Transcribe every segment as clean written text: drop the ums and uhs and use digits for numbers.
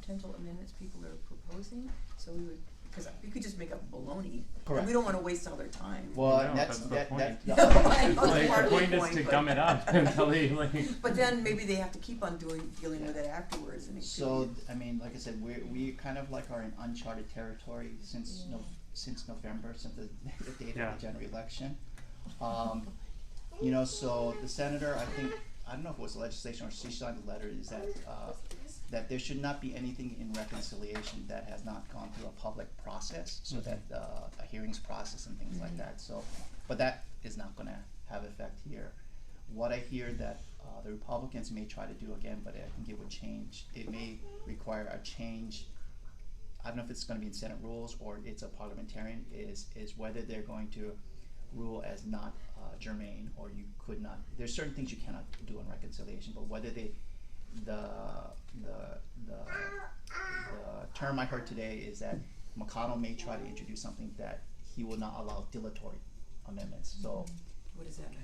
potential amendments people are proposing, so we would, because we could just make up baloney. Correct. And we don't want to waste all their time. Well, No, that's the point. I know, It's that's like, part the of point is to gum it up until they like. But then maybe they have to keep on dealing with it afterwards, and it could So, be- I mean, like I said, we kind of like are in uncharted territory since since November, since the date of the general election. You know, so the senator, I don't know if it was legislation or she signed the letter, is that that there should not be anything in reconciliation that has not gone through a public process, so that a hearings process and things like that. So, but that is not going to have effect here. What I hear that the Republicans may try to do again, but I think it would change. It may require a change. I don't know if it's going to be in Senate rules or it's a parliamentarian. Is whether they're going to rule as not germane, or you could not. There's certain things you cannot do in reconciliation, but whether they the term I heard today is that McConnell may try to introduce something that he will not allow dilatory amendments. So what does that mean?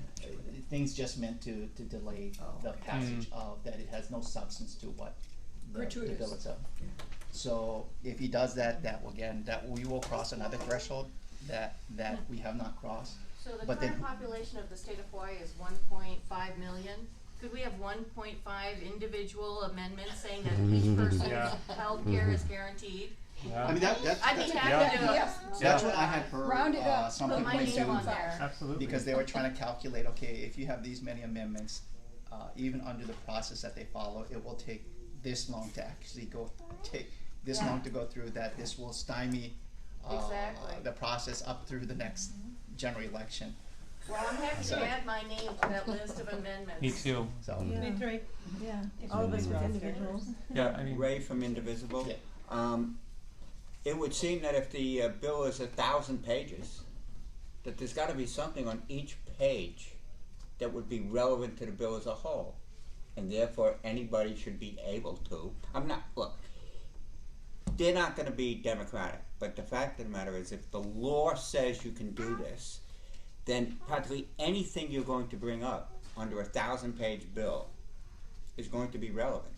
things just meant to delay the passage of that. It has no substance to what the bill itself. Yeah. So if he does that, that we will cross another threshold that we have not crossed. So the But current then- population of the state of Hawaii is 1.5 million. Could we have 1.5 individual amendments saying that each person's health care is guaranteed? I mean I'd be happy to. That's what I had heard. Round it up. Some Put people my might name do on there. Absolutely. because they were trying to calculate. Okay, if you have these many amendments, even under the process that they follow, it will take this long to actually take this long to go through. That this will stymie the process up through the next general election. Well, I'm happy to add my name to that list of amendments. Me too. So Me too. Yeah. All of us as individuals. Yeah, I mean, Ray from Indivisible. Yeah. It would seem that if the bill is 1,000 pages, that there's got to be something on each page that would be relevant to the bill as a whole, and therefore anybody should be able to. Look, they're not going to be democratic, but the fact of the matter is, if the law says you can do this, then practically anything you're going to bring up under a 1,000-page bill is going to be relevant.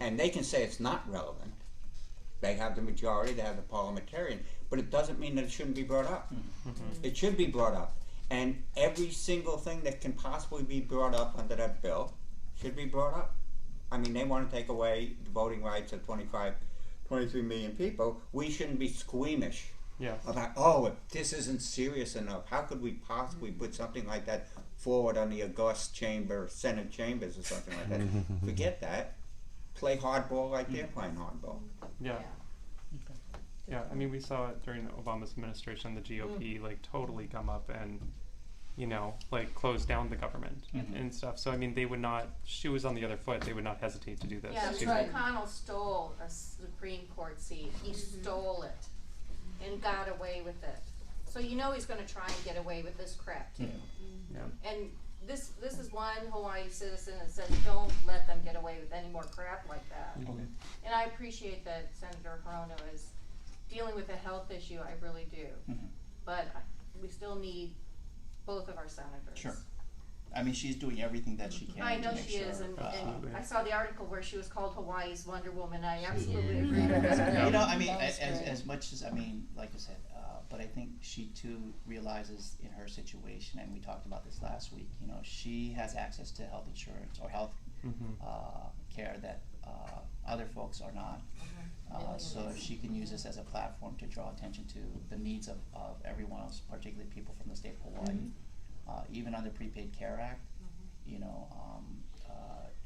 And they can say it's not relevant. They have the majority, they have the parliamentarian, but it doesn't mean that it shouldn't be brought up. It should be brought up. And every single thing that can possibly be brought up under that bill should be brought up. I mean, they want to take away the voting rights of 23 million people. We shouldn't be squeamish about, if this isn't serious enough, how could we possibly put something like that forward on the August chamber, Senate chambers or something like that? Forget that. Play hardball like they're playing hardball. Yeah, I mean, we saw it during Obama's administration, the GOP like totally come up and, like close down the government and stuff. So I mean, they would not. She was on the other foot. They would not hesitate to do this. Yeah, She- McConnell stole a Supreme Court seat. He stole it and got away with it. So he's going to try and get away with this crap too. Yeah. And this is one Hawaii citizen that says, don't let them get away with any more crap like that. And I appreciate that Senator Hirono is dealing with a health issue. I really do. But we still need both of our senators. Sure. I mean, she's doing everything that she can. I know to make she sure, is, and I saw the article where she was called Hawaii's Wonder Woman. I absolutely agree with You her. know, I mean, as much as, like I said, but I think she too realizes in her situation, and we talked about this last week, she has access to health insurance or health care that other folks are not. So she can use this as a platform to draw attention to the needs of everyone else, particularly people from the state of Hawaii. Even under Prepaid Care Act,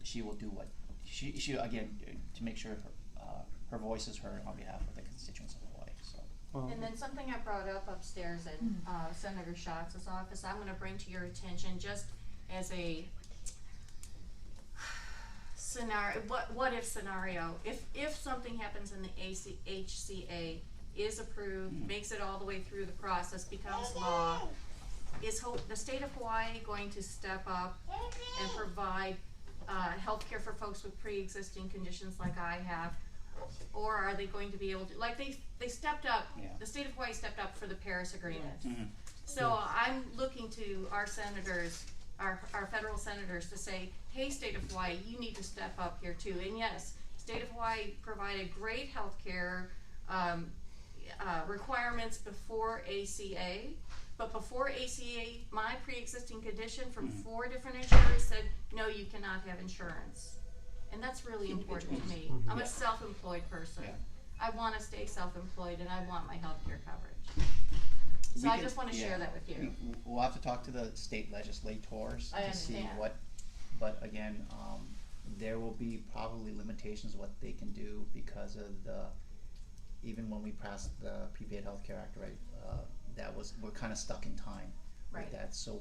she will do what she again to make sure her voice is heard on behalf of the constituents of Hawaii. So. And then something I brought up upstairs in Senator Schatz' office, I'm going to bring to your attention just as a scenario. What if scenario? If something happens and the HCA is approved, makes it all the way through the process, becomes law, is the state of Hawaii going to step up and provide health care for folks with pre-existing conditions like I have? Or are they going to be able to, like they stepped up, the state of Hawaii stepped up for the Paris Agreement. So I'm looking to our senators, our federal senators, to say, hey, state of Hawaii, you need to step up here too. And yes, State of Hawaii provided great health care requirements before ACA, but before ACA, my pre-existing condition from 4 different insurers said, no, you cannot have insurance. And that's really important to me. I'm a self-employed person. Yeah. I want to stay self-employed and I want my health care coverage. So I just want to share that with you. We'll have to talk to the state legislators I to see understand. but again, there will be probably limitations of what they can do because of even when we passed the Prepaid Healthcare Act, right, we're kind of stuck in time Right. with that. So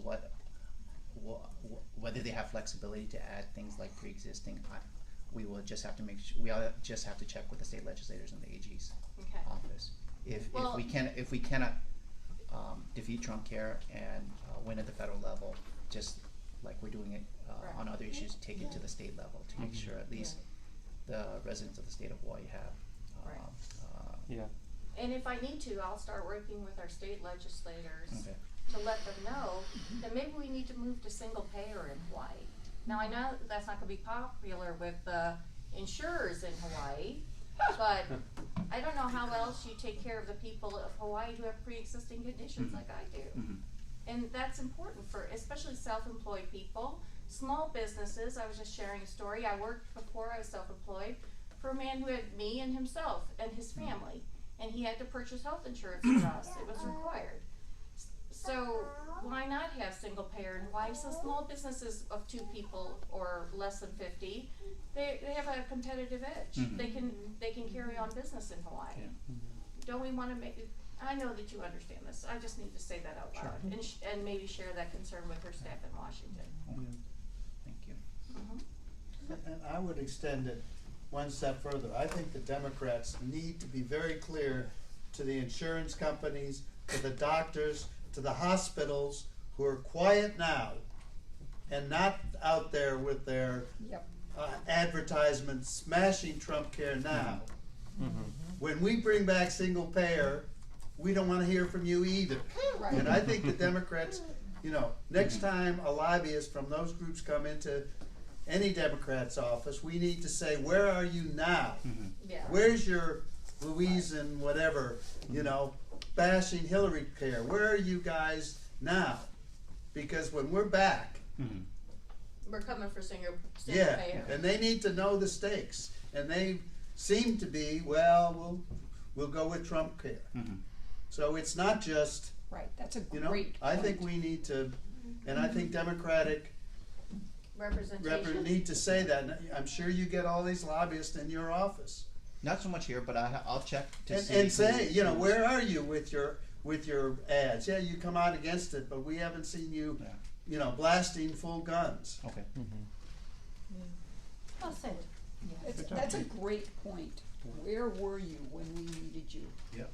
whether they have flexibility to add things like pre-existing, we will just have to just have to check with the state legislators and the AG's Okay. office. If Well- we cannot defeat Trump care and win at the federal level, just like we're doing it Right. on other issues, take it to the state level to make sure at least the residents of the state of Hawaii have. Yeah. And if I need to, I'll start working with our state legislators Okay. to let them know that maybe we need to move to single payer in Hawaii. Now I know that's not gonna be popular with the insurers in Hawaii, but I don't know how else you take care of the people of Hawaii who have pre-existing conditions like I do. Mhm. And that's important for especially self-employed people, small businesses. I was just sharing a story. I worked before I was self-employed for a man who had me and himself and his family, and he had to purchase health insurance for us. It was required. So why not have single payer in Hawaii? So small businesses of 2 people or less than 50, they have a competitive edge. Mhm. They can carry on business in Hawaii. Yeah. Don't we want to make it? I know that you understand this. I just need to say that out loud and maybe share that concern with her staff in Washington. Okay. Thank you. And I would extend it one step further. I think the Democrats need to be very clear to the insurance companies, to the doctors, to the hospitals who are quiet now and not out there with their advertisements smashing Trump care now. When we bring back single payer, we don't want to hear from you either. And I think the Democrats, next time a lobbyist from those groups come into any Democrat's office, we need to say, where are you now? Yeah. Where's your Louise and whatever, bashing Hillary care? Where are you guys now? Because when we're back, We're coming for single yeah, payer. and they need to know the stakes. And they seem to be, we'll go with Trump care. So it's not just, Right, that's a great I think point. we need to, and I think Democratic Representation. need to say that. And I'm sure you get all these lobbyists in your office. Not so much here, but I'll check to see. And say, who's- where are you with your ads? Yeah, you come out against it, but we haven't seen you, blasting full guns. Okay. Well said. That's a great point. Where were you when we needed you? Yep.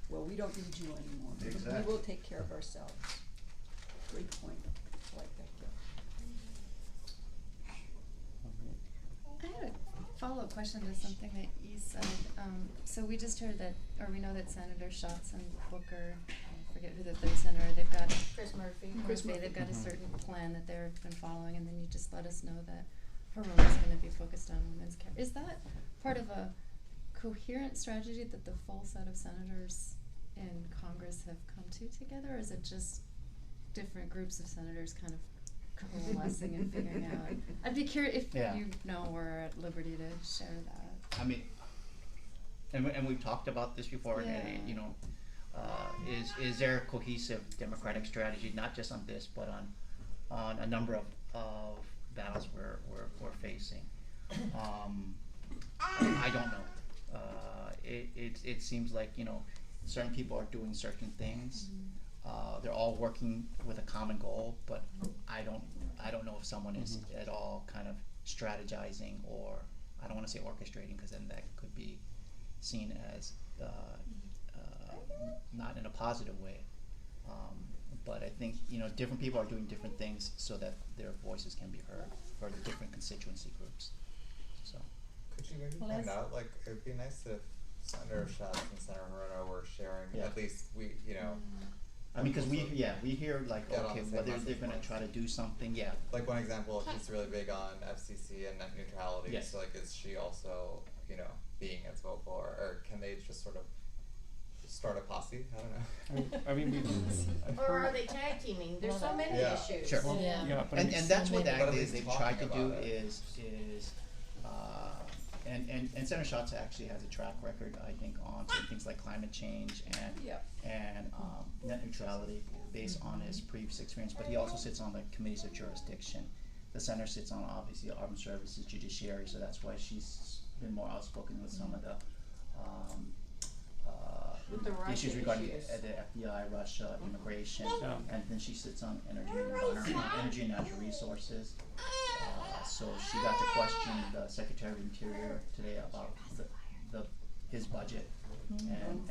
Well, we don't need you anymore. Exactly. We will take care of ourselves. Great point. I like that, Gil. I had a follow-up question to something that you said. So we just heard that, or we know that Senator Schatz and Booker, I forget who the third senator, they've got Chris Murphy. they've got a certain plan that they've been following, and then you just let us know that Hirono is going to be focused on women's care. Is that part of a coherent strategy that the full set of senators in Congress have come to together, or is it just different groups of senators kind of coalescing and figuring out? I'd be curious if you know or are at liberty to share that. I mean, and we've talked about this before. Yeah. Is there a cohesive Democratic strategy, not just on this, but on a number of battles we're facing? I don't know. It seems like certain people are doing certain things. They're all working with a common goal, but I don't know if someone is at all kind of strategizing, or I don't want to say orchestrating, because then that could be seen as not in a positive way. But I think different people are doing different things so that their voices can be heard for the different constituency groups. So could you maybe point out, like, it'd be nice if Senator Schatz and Senator Hirono were sharing, Yeah. at least we, I mean, cause we hear like, Get on okay, the same whether message they're gonna points. try to do something, Like one example, she's really big on FCC and net neutrality. Yes. So like, is she also, you know, being as vocal, or can they just sort of start a posse? I don't know. I mean, we've Or are they tag teaming? There's so many Yeah. issues. Sure. Yeah. yeah, but I And mean, that's what But at least they've tried to talking do about it. is and Senator Schatz actually has a track record, I think, on certain things like climate change Yep. and net neutrality based on his previous experience, but he also sits on the committees of jurisdiction. The senator sits on obviously armed services, judiciary, so that's why she's been more outspoken with some of the With the Russia issues regarding issues. the FBI, Russia, immigration, Yeah. and then she sits on energy and environment, energy and natural resources. So she got to question the Secretary of Interior today about his budget and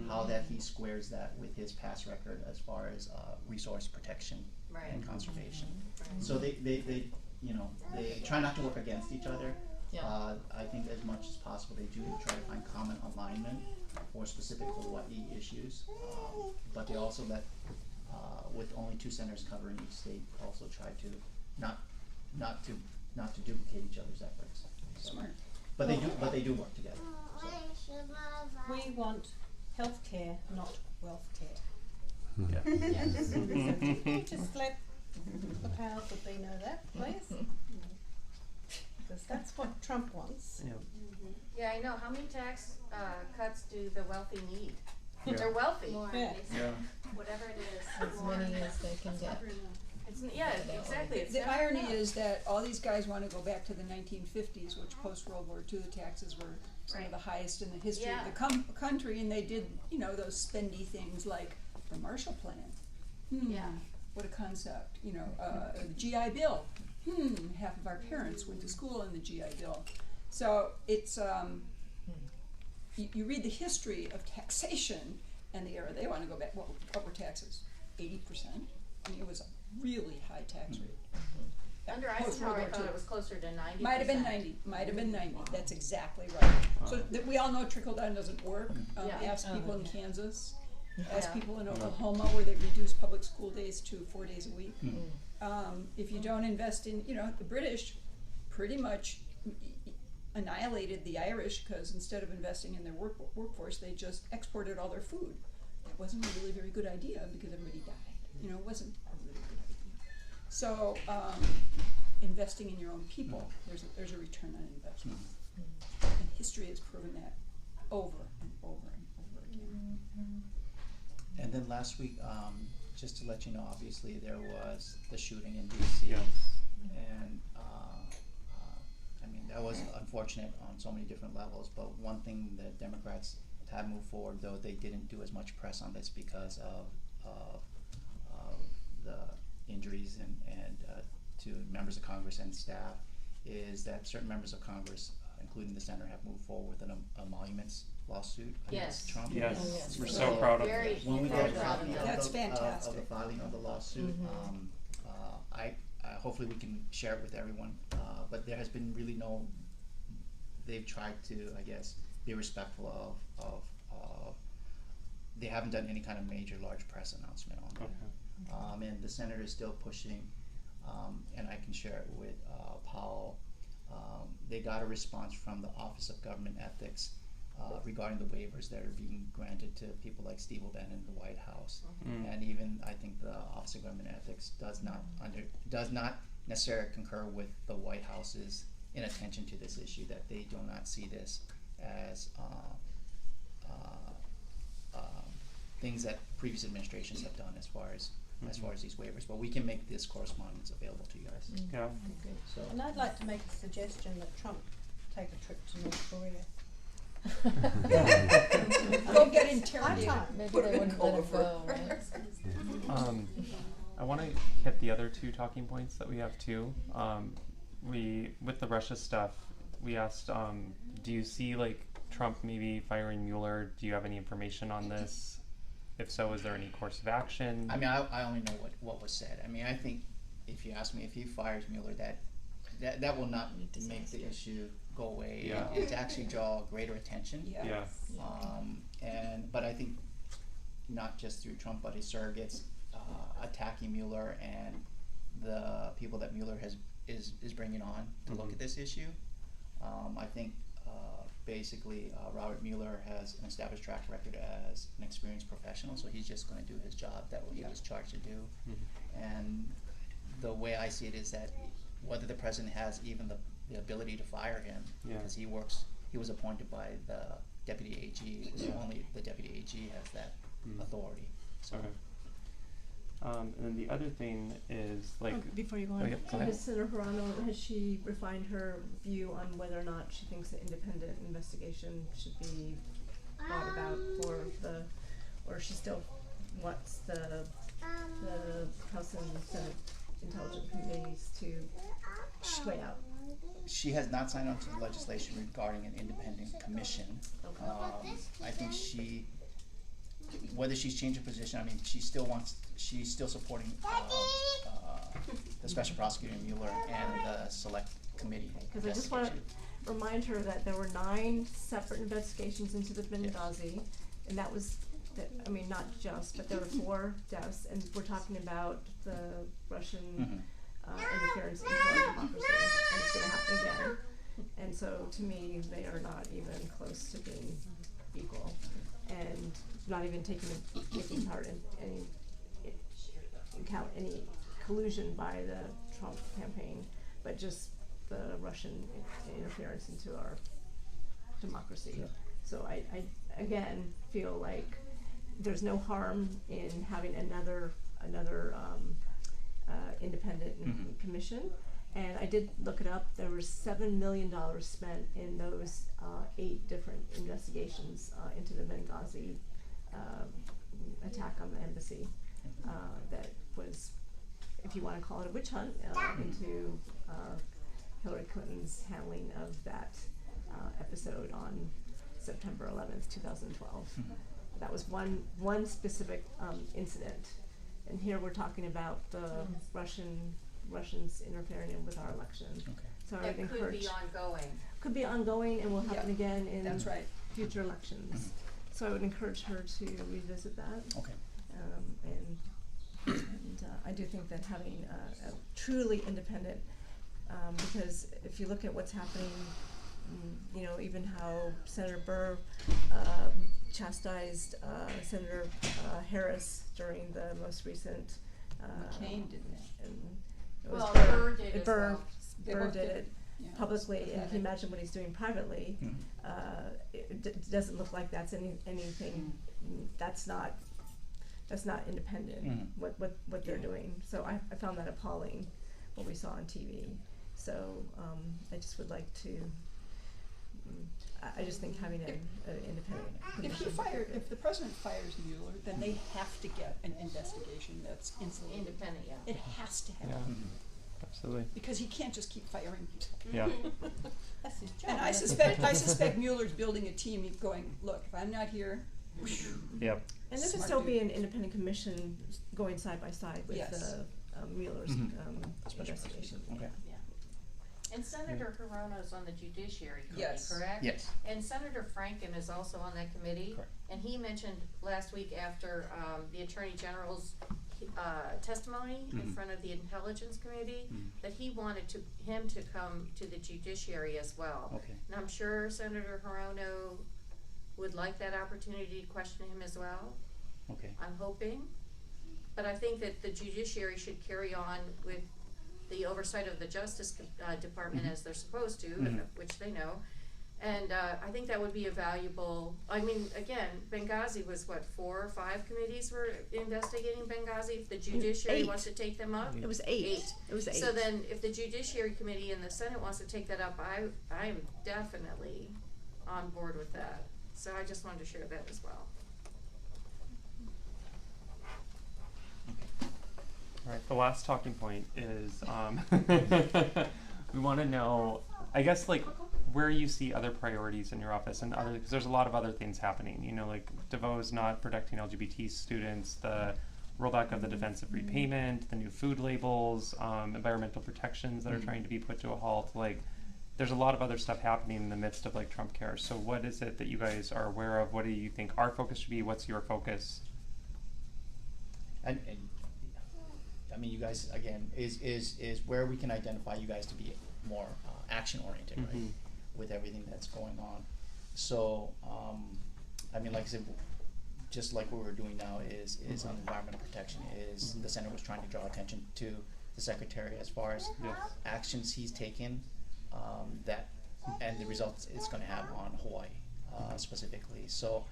how that he squares that with his past record as far as resource protection Right. and conservation. Right. So they you know, they try not to work against each other. Yeah. I think as much as possible they do try to find common alignment for specific Hawaii issues. But they also let, with only 2 senators covering each state, also try to not to duplicate each other's efforts. So, Smart. but they do work together. So. We want healthcare, not wealth care. yeah. Just let the powers that be know that, please. Because that's what Trump wants. Yeah. Yeah, I know. How many tax cuts do the wealthy need? Yeah. They're wealthy. Yeah. Yeah. Whatever it is. As many as they can get. It's, yeah, exactly. It's The never irony enough. is that all these guys wanna go back to the 1950s, which post-World War II, the taxes were some of the highest in the history of the country, and they did, you know, those spendy things like the Marshall Plan. Yeah. What a concept, you know, the GI Bill. Half of our parents went to school in the GI Bill. So it's, you read the history of taxation and the era they wanna go back, what were taxes? 80%? I mean, it was a really high tax rate. Under Post-World Eisenhower, I War thought II. it was closer to 90%. Might have been 90, that's exactly right. So we all know trickle down doesn't work. Yeah. Ask people in Kansas, ask Yeah. people in Oklahoma where they reduced public school days to 4 days a week. If you don't invest in, you know, the British pretty much annihilated the Irish because instead of investing in their workforce, they just exported all their food. That wasn't a really very good idea because everybody died. You know, it wasn't a really good idea. So, investing in your own people, there's a return on investment. And history has proven that over and over and over again. And then last week, just to let you know, obviously there was the shooting in DC. Yes. And I mean, that was unfortunate on so many different levels, but one thing that Democrats have moved forward, though they didn't do as much press on this because of the injuries and to members of Congress and staff, is that certain members of Congress, including the senator, have moved forward with an emoluments lawsuit against Yes. Trump. Yes. We're so So proud of Very it. When we very get a proud copy of of that. That's the, of the fantastic. filing of the lawsuit, I hopefully we can share it with everyone, but there has been really no, they've tried to, I guess, be respectful of they haven't done any kind of major large press announcement on it. And the senator is still pushing, and I can share it with Powell. They got a response from the Office of Government Ethics regarding the waivers that are being granted to people like Steve Bannon in the White House. And even I think the Office of Government Ethics does not necessarily concur with the White House's inattention to this issue, that they do not see this as things that previous administrations have done as far as these waivers. But we can make this correspondence available to you guys. Yeah. So And I'd like to make a suggestion that Trump take a trip to North Korea. Go get High interrogated. time. Maybe Put they it in wouldn't let it Culver. go, right? I want to hit the other 2 talking points that we have too. With the Russia stuff, we asked, do you see like Trump maybe firing Mueller? Do you have any information on this? If so, is there any course of action? I mean, I only know what was said. I mean, I think if you ask me, if he fires Mueller, that will not make the issue go away. Yeah. It's actually draw greater attention. Yeah. Yeah. But I think not just through Trump, but his surrogates, attacking Mueller and the people that Mueller is bringing on to look at this issue. I think basically Robert Mueller has an established track record as an experienced professional, so he's just going to do his job that he was charged to do. And the way I see it is that whether the president has even the ability to fire him, because he was appointed by the deputy AG, only the deputy AG has that authority. So. Okay. And then the other thing is like. Before you go on, go ahead. has Senator Hirono, has she refined her view on whether or not she thinks an independent investigation should be brought about for the, or she still wants the House and Senate Intelligence Committees to play out? She has not signed on to the legislation regarding an independent commission. I think whether she's changed her position, I mean, she's still supporting the special prosecutor Mueller and the select committee. Because I just want to remind her that there were 9 separate investigations into the Benghazi, and that was, I mean, not just, but there were 4 deaths, and we're talking about the Russian interference into our democracy, and it's going to happen again. And so, to me, they are not even close to being equal, and not even taking part in any collusion by the Trump campaign, but just the Russian interference into our democracy. So I again feel like there's no harm in having another independent commission. And I did look it up. There was $7 million spent in those 8 different investigations into the Benghazi attack on the embassy. That was, if you want to call it a witch hunt, into Hillary Clinton's handling of that episode on September 11th, 2012. That was one specific incident. And here we're talking about the Russians interfering with our election. So I would encourage. Could be ongoing and will happen again in future elections. So I would encourage her to revisit that. And I do think that having a truly independent, because if you look at what's happening, you know, even how Senator Burr chastised Senator Harris during the most recent. McCain did that. It was Burr did it. Burr did did it publicly, and if you imagine what he's doing privately, it doesn't look like that's anything. That's not independent. What they're doing. So I found that appalling, what we saw on TV. So I just would like to. I just think having an independent. If the president fires Mueller, then they have to get an investigation that's insulated. Independent, yeah. It has to happen. Yeah, absolutely. Because he can't just keep firing people. Yeah. That's his job. And I suspect Mueller's building a team. He's going, look, if I'm not here. Yep. And there could still be an independent commission going side by side with Mueller's investigation. Okay. And Senator Hirono's on the Judiciary Committee, correct? Yes. And Senator Franken is also on that committee. Correct. And he mentioned last week after the Attorney General's testimony in front of the Intelligence Committee that he wanted him to come to the Judiciary as well. Okay. And I'm sure Senator Hirono would like that opportunity to question him as well. Okay. I'm hoping. But I think that the Judiciary should carry on with the oversight of the Justice Department as they're supposed to, which they know. And I think that would be a valuable, I mean, again, Benghazi was what, 4 or 5 committees were investigating Benghazi? If the Judiciary wants to take them up? It was 8. It was 8. So then if the Judiciary Committee and the Senate wants to take that up, I am definitely on board with that. So I just wanted to share that as well. All right, the last talking point is we want to know, I guess, like, where you see other priorities in your office and other, because there's a lot of other things happening. You know, like DeVos not protecting LGBT students, the rollback of the defensive repayment, the new food labels, environmental protections that are trying to be put to a halt. Like, there's a lot of other stuff happening in the midst of like Trump Cares. So what is it that you guys are aware of? What do you think our focus should be? What's your focus? and I mean, you guys, again, is where we can identify you guys to be more action-oriented, right? Mhm. With everything that's going on. So, I mean, like I said, just like what we're doing now is on environmental protection, is the center was trying to draw attention to the secretary as far as Yes. actions he's taken, that, and the results it's gonna have on Hawaii, specifically. So,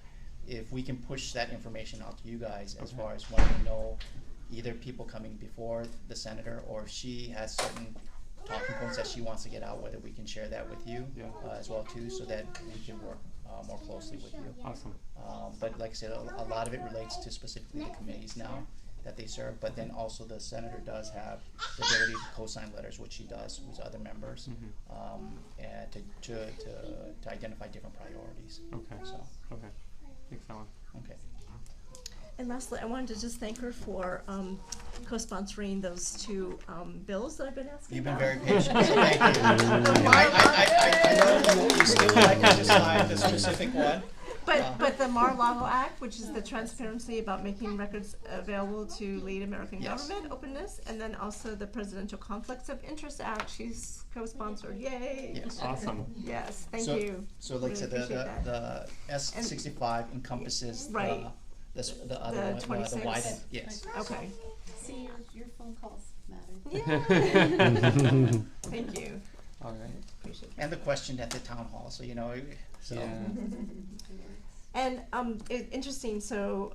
if we can push that information out to you guys as Okay. far as when we know either people coming before the senator, or if she has certain talking points that she wants to get out, whether we can share that with you, Yeah. as well too, so that we can work more closely with you. Awesome. But like I said, a lot of it relates to specifically the committees now that they serve, but then also the senator does have the ability to co-sign letters, which she does with other members, and to identify different priorities. Okay. So, Okay. Thanks, Alan. okay. And lastly, I wanted to just thank her for co-sponsoring those two bills that I've been asking You've been about. very patient, so thank you. I know you still would like to decide the specific one. But the Mar-a-Lago Act, which is the transparency about making records available to lead American Yes. government, openness, and then also the Presidential Conflicts of Interest Act, she's co-sponsored, yay! Yes. Awesome. Yes, thank So- you. So like I said, Really appreciate the S65 encompasses Right. the other The one, the 26. widened, yes. Okay, See, your phone calls matter. yeah, thank you, All right. appreciate that. And the question at the town hall, so you know, so. Yeah. And interesting. So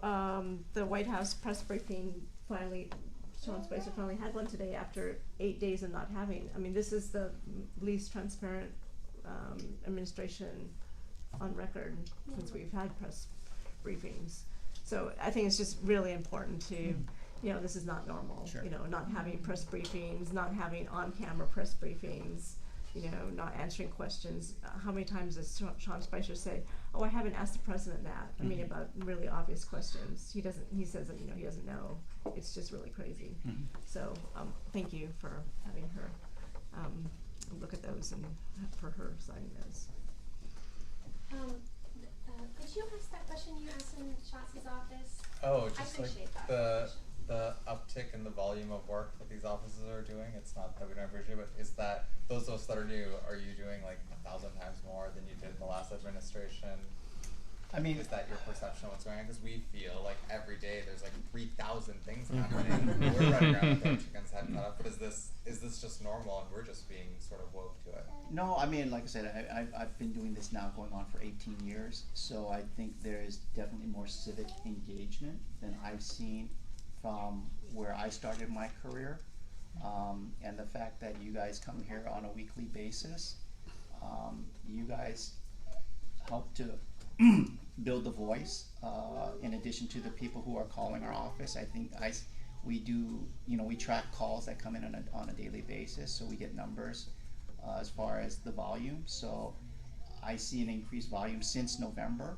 the White House press briefing finally, Sean Spicer finally had one today after 8 days of not having. I mean, this is the least transparent administration on record since we've had press briefings. So I think it's just really important to, you know, this is not normal. Sure. You know, not having press briefings, not having on-camera press briefings. You know, not answering questions. How many times does Sean Spicer say, "Oh, I haven't asked the president that"? I mean, about really obvious questions. He doesn't. He says that he doesn't know. It's just really crazy. So, thank you for having her look at those and for her signing those. Could you ask that question you asked in Shotzi's office? Oh, I just like appreciate that. the uptick in the volume of work that these offices are doing. It's not that we don't appreciate it, but is that those of us that are new, are you doing like 1,000 times more than you did in the last administration? I mean, Is that your perception of what's going on? Because we feel like every day there's like 3,000 things happening. We're running around with our chickens head cut off. But is this just normal and we're just being sort of woke to it? no, I mean, like I said, I've been doing this now going on for 18 years, so I think there is definitely more civic engagement than I've seen from where I started my career, and the fact that you guys come here on a weekly basis, you guys help to build the voice, in addition to the people who are calling our office. I think we do, we track calls that come in on a daily basis, so we get numbers as far as the volume. So I see an increased volume since November,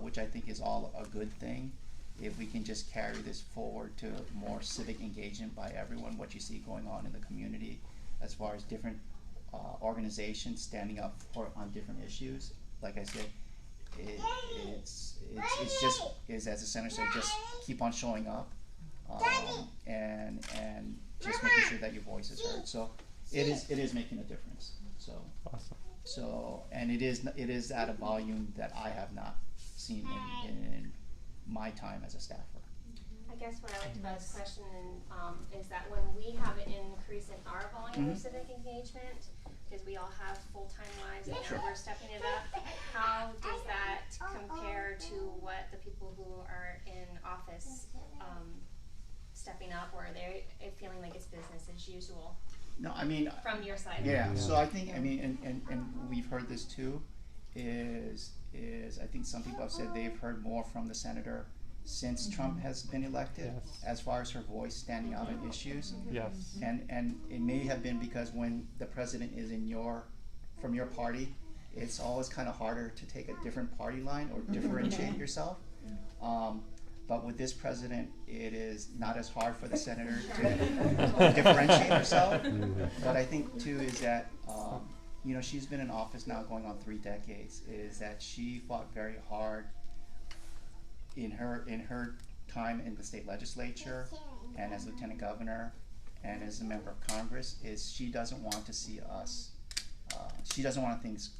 which I think is all a good thing. If we can just carry this forward to more civic engagement by everyone, what you see going on in the community as far as different organizations standing up on different issues. Like I said, it's just, as the senator said, just keep on showing up, and just making sure that your voice is heard. So it is making a difference. So Awesome. so, and it is at a volume that I have not seen in my time as a staffer. I guess what I like about this question is that when we have an increase in our volume of civic engagement, because we all have full-time lives and now we're stepping it up, how does that compare to what the people who are in office stepping up, or are they feeling like it's business as usual No, I mean, from your side? yeah, so I think, I mean, and we've heard this too, is I think some people have said they've heard more from the senator since Trump has been elected, Yes. as far as her voice standing out on issues. Yes. And it may have been because when the president is from your party, it's always kind of harder to take a different party line or differentiate yourself. But with this president, it is not as hard for the senator to differentiate herself. But I think too is that, she's been in office now going on 3 decades, is that she fought very hard in her time in the state legislature and as lieutenant governor and as a member of Congress is she doesn't want to see us, she doesn't want things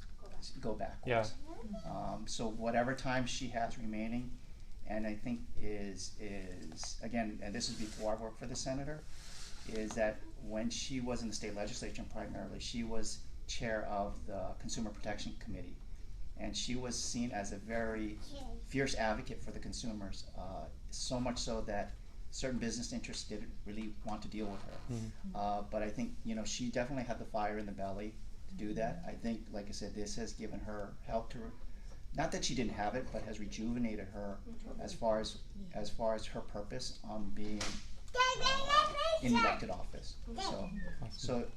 go backwards. So whatever time she has remaining, and I think is again, and this is before I worked for the senator, is that when she was in the state legislature primarily, she was chair of the Consumer Protection Committee, and she was seen as a very fierce advocate for the consumers, so much so that certain business interests didn't really want to deal with her. But I think, you know, she definitely had the fire in the belly to do that. I think, like I said, this has given her, helped her, not that she didn't have it, but has rejuvenated her as far as her purpose on being in elected office.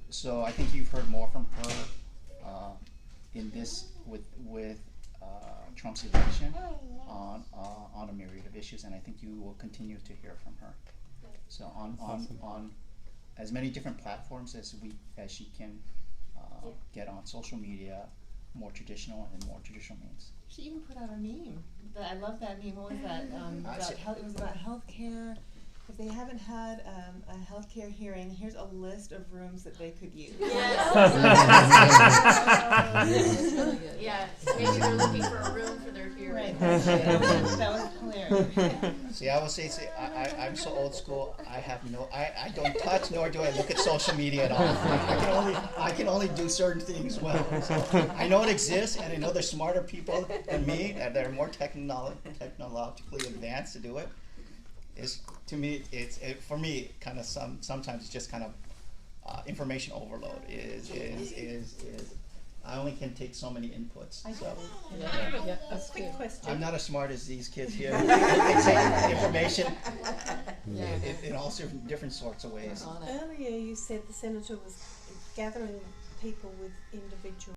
So I think you've heard more from her in this with Trump's election on a myriad of issues, and I think you will continue to hear from her. So on as many different platforms as she can get on social media, more traditional and more traditional means. She even put out a meme. I love that meme. What was that? It was about healthcare. If they haven't had a healthcare hearing, here's a list of rooms that they could use. Yes. Yeah, maybe they're looking for a room for their hearing. Right, that was hilarious. See, I will say, I'm so old school. I don't touch nor do I look at social media at all. I can only do certain things well. So I know it exists, and I know there's smarter people than me that are more technologically advanced to do it. To me, for me, kind of sometimes it's just kind of information overload. I only can take so many inputs. So A quick question. I'm not as smart as these kids here. They take information in all different sorts of ways. Earlier you said the senator was gathering people with individual